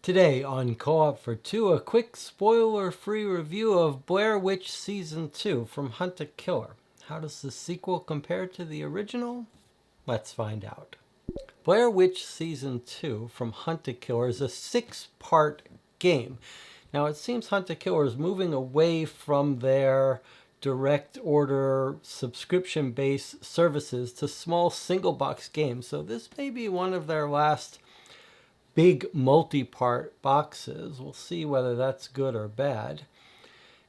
Today on Co-op for Two, a quick spoiler-free review of Blair Witch Season 2 from Hunt a Killer. How does the sequel compare to the original? Let's find out. Blair Witch Season 2 from Hunt a Killer is a 6-part game. Now it seems Hunt a Killer is moving away from their direct order subscription-based services to small single-box games, so this may be one of their last big multi-part boxes. We'll see whether that's good or bad.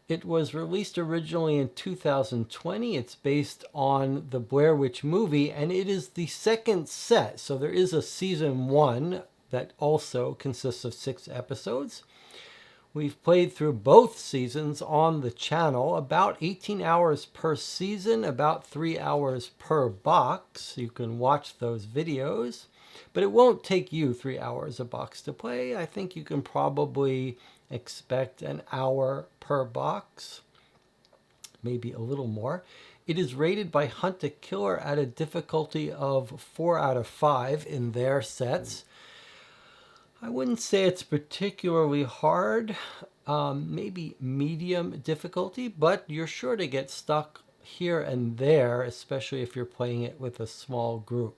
It was released originally in 2020. It's based on the Blair Witch movie, and it is the second set. So there is a season 1 that also consists of 6 episodes. We've played through both seasons on the channel, about 18 hours per season, about 3 hours per box. You can watch those videos. But it won't take you 3 hours a box to play. I think you can probably expect an hour per box, maybe a little more. It is rated by Hunt a Killer at a difficulty of 4 out of 5 in their sets. I wouldn't say it's particularly hard, maybe medium difficulty, but you're sure to get stuck here and there, especially if you're playing it with a small group.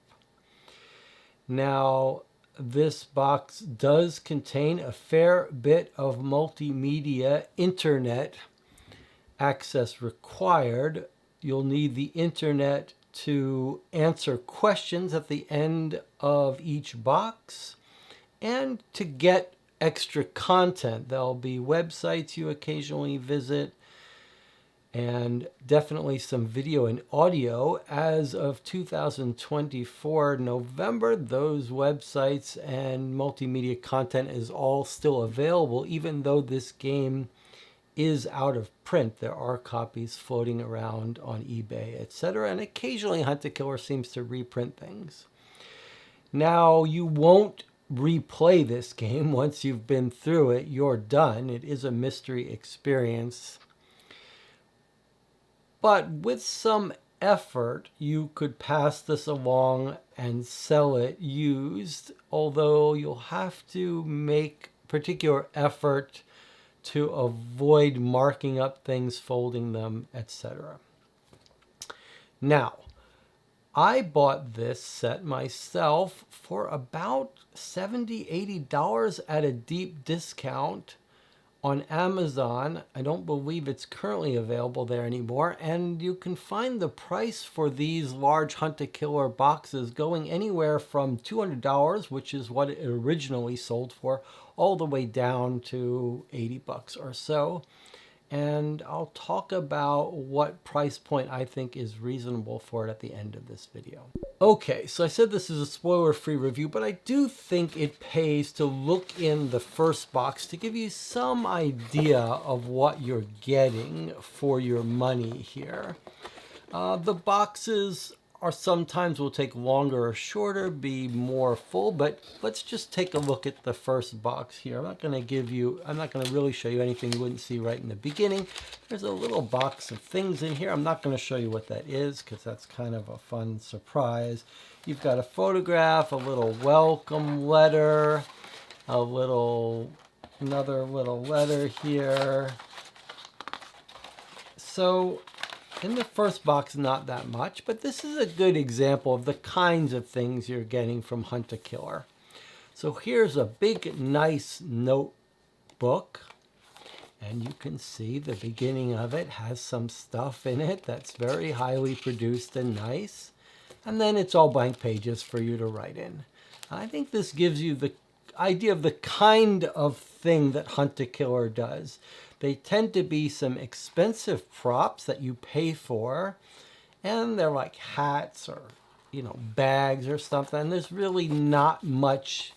Now, this box does contain a fair bit of multimedia internet access required. You'll need the internet to answer questions at the end of each box and to get extra content. There'll be websites you occasionally visit, and definitely some video and audio. As of 2024 November, those websites and multimedia content is all still available, even though this game is out of print. There are copies floating around on eBay, etc., and occasionally Hunt a Killer seems to reprint things. Now, you won't replay this game once you've been through it. You're done. It is a mystery experience. But with some effort, you could pass this along and sell it used, although you'll have to make particular effort to avoid marking up things, folding them, etc. Now, I bought this set myself for about $70, $80 at a deep discount on Amazon. I don't believe it's currently available there anymore, and you can find the price for these large Hunt a Killer boxes going anywhere from $200, which is what it originally sold for, all the way down to $80 or so. And I'll talk about what price point I think is reasonable for it at the end of this video. Okay, so I said this is a spoiler-free review, but I do think it pays to look in the first box to give you some idea of what you're getting for your money here. The boxes are sometimes will take longer or shorter, be more full, but let's just take a look at the first box here. I'm not going to really show you anything you wouldn't see right in the beginning. There's a little box of things in here. I'm not going to show you what that is because that's kind of a fun surprise. You've got a photograph, a little welcome letter, another little letter here. So in the first box, not that much, but this is a good example of the kinds of things you're getting from Hunt a Killer. So here's a big, nice notebook, and you can see the beginning of it has some stuff in it that's very highly produced and nice. And then it's all blank pages for you to write in. I think this gives you the idea of the kind of thing that Hunt a Killer does. They tend to be some expensive props that you pay for, and they're like hats or, bags or something. And there's really not much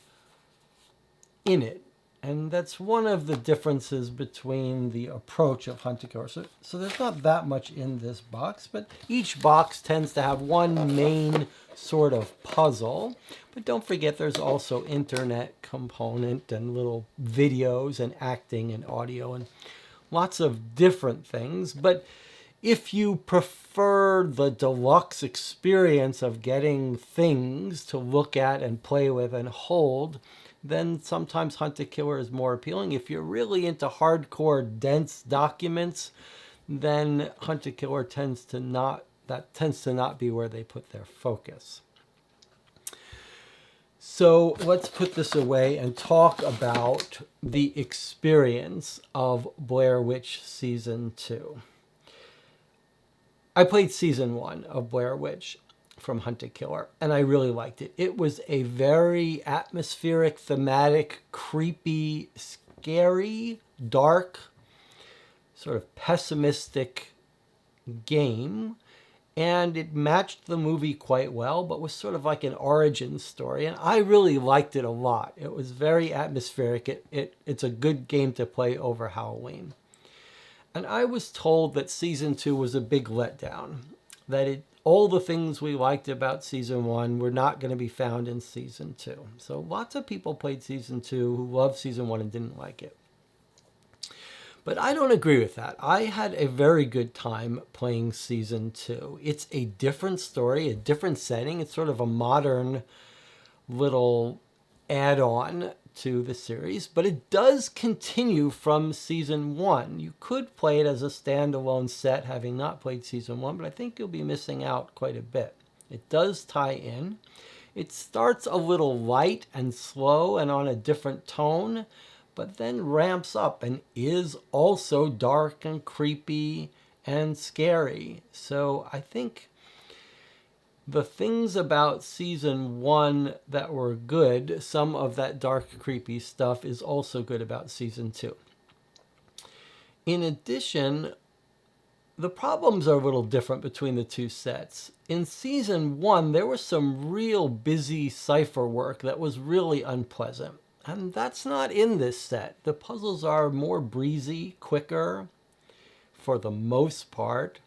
in it. And that's one of the differences between the approach of Hunt a Killer. So there's not that much in this box, but each box tends to have one main sort of puzzle. But don't forget there's also internet component and little videos and acting and audio and lots of different things. But if you prefer the deluxe experience of getting things to look at and play with and hold, then sometimes Hunt a Killer is more appealing. If you're really into hardcore, dense documents, then Hunt a Killer tends to not be where they put their focus. So let's put this away and talk about the experience of Blair Witch Season 2. I played Season 1 of Blair Witch from Hunt a Killer, and I really liked it. It was a very atmospheric, thematic, creepy, scary, dark, sort of pessimistic game. And it matched the movie quite well, but was sort of like an origin story. And I really liked it a lot. It was very atmospheric. It's a good game to play over Halloween. And I was told that Season 2 was a big letdown. That all the things we liked about Season 1 were not going to be found in Season 2. So lots of people played Season 2 who loved Season 1 and didn't like it. But I don't agree with that. I had a very good time playing Season 2. It's a different story, a different setting. It's sort of a modern little add-on to the series, but it does continue from Season 1. You could play it as a standalone set, having not played Season 1, but I think you'll be missing out quite a bit. It does tie in. It starts a little light and slow and on a different tone, but then ramps up and is also dark and creepy and scary. So I think the things about Season 1 that were good, some of that dark, creepy stuff is also good about Season 2. In addition, the problems are a little different between the two sets. In Season 1, there was some real busy cipher work that was really unpleasant. And that's not in this set. The puzzles are more breezy, quicker, for the most part.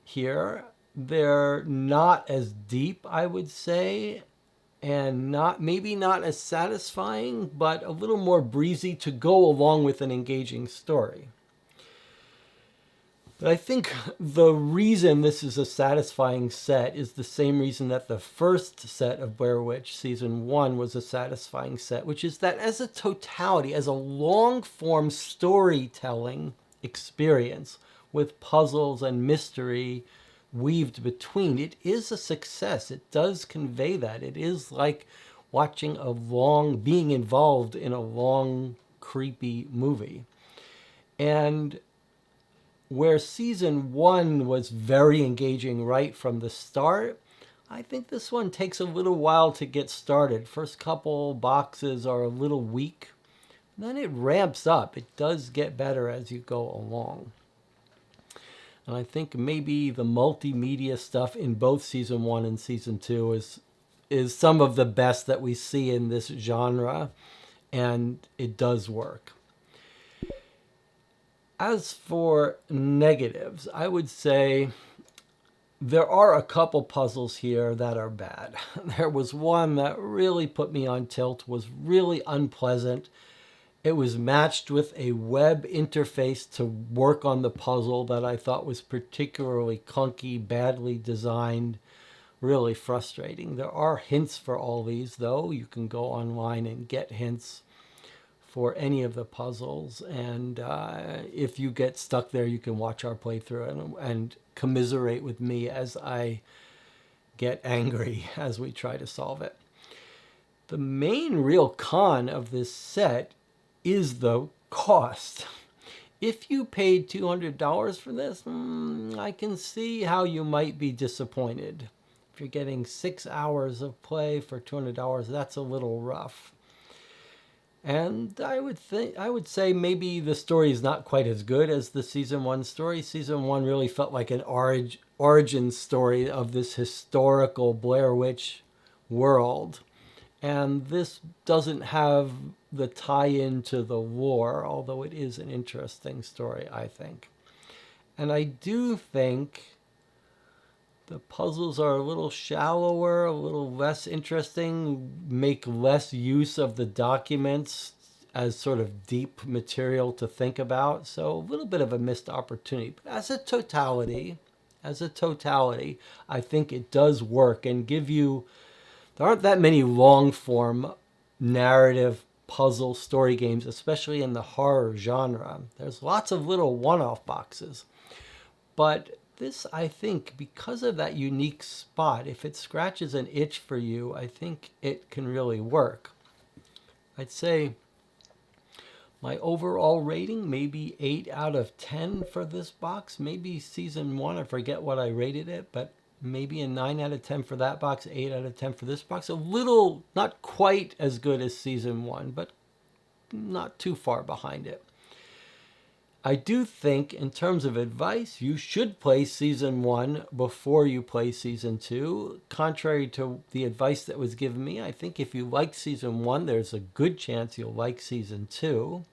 Here, they're not as deep, I would say, and maybe not as satisfying, but a little more breezy to go along with an engaging story. But I think the reason this is a satisfying set is the same reason that the first set of Blair Witch Season 1 was a satisfying set, which is that as a totality, as a long-form storytelling experience with puzzles and mystery weaved between, it is a success. It does convey that. It is like watching being involved in a long, creepy movie. And where Season 1 was very engaging right from the start, I think this one takes a little while to get started. First couple boxes are a little weak. Then it ramps up. It does get better as you go along. And I think maybe the multimedia stuff in both Season 1 and Season 2 is some of the best that we see in this genre, and it does work. As for negatives, I would say there are a couple puzzles here that are bad. There was one that really put me on tilt, was really unpleasant. It was matched with a web interface to work on the puzzle that I thought was particularly clunky, badly designed, really frustrating. There are hints for all these, though. You can go online and get hints for any of the puzzles, and if you get stuck there, you can watch our playthrough and commiserate with me as I get angry as we try to solve it. The main real con of this set is the cost. If you paid $200 for this, I can see how you might be disappointed. If you're getting 6 hours of play for $200, that's a little rough. And I would say maybe the story is not quite as good as the Season 1 story. Season 1 really felt like an origin story of this historical Blair Witch world. And this doesn't have the tie-in to the lore, although it is an interesting story, I think. And I do think the puzzles are a little shallower, a little less interesting, make less use of the documents as sort of deep material to think about. So a little bit of a missed opportunity. But as a totality, I think it does work and give you, there aren't that many long form narrative puzzle story games, especially in the horror genre. There's lots of little one-off boxes. But this, I think, because of that unique spot, if it scratches an itch for you, I think it can really work. I'd say my overall rating, maybe 8 out of 10 for this box. Maybe season 1, I forget what I rated it, but maybe a 9 out of 10 for that box, 8 out of 10 for this box. A little, not quite as good as season 1, but not too far behind it. I do think, in terms of advice, you should play season 1 before you play season 2. Contrary to the advice that was given me, I think if you like season 1, there's a good chance you'll like season 2.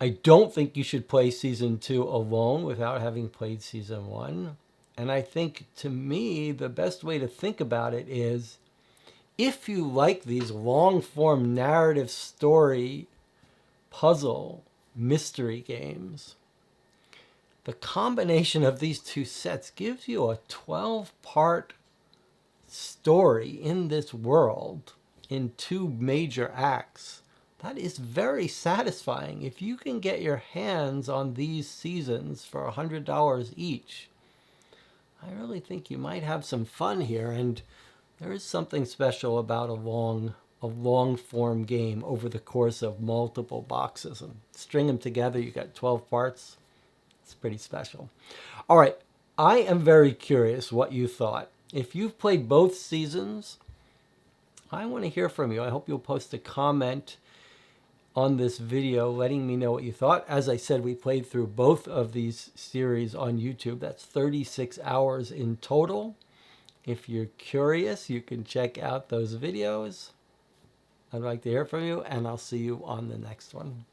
I don't think you should play season 2 alone without having played season 1. And I think, to me, the best way to think about it is, if you like these long-form narrative story puzzle mystery games, the combination of these two sets gives you a 12-part story in this world in 2 major acts. That is very satisfying. If you can get your hands on these seasons for $100 each, I really think you might have some fun here. And there is something special about a long form game over the course of multiple boxes, and string them together, you got 12 parts. It's pretty special. All right, I am very curious what you thought. If you've played both seasons, I want to hear from you. I hope you'll post a comment on this video letting me know what you thought. As I said, we played through both of these series on YouTube. That's 36 hours in total. If you're curious, you can check out those videos. I'd like to hear from you, and I'll see you on the next one.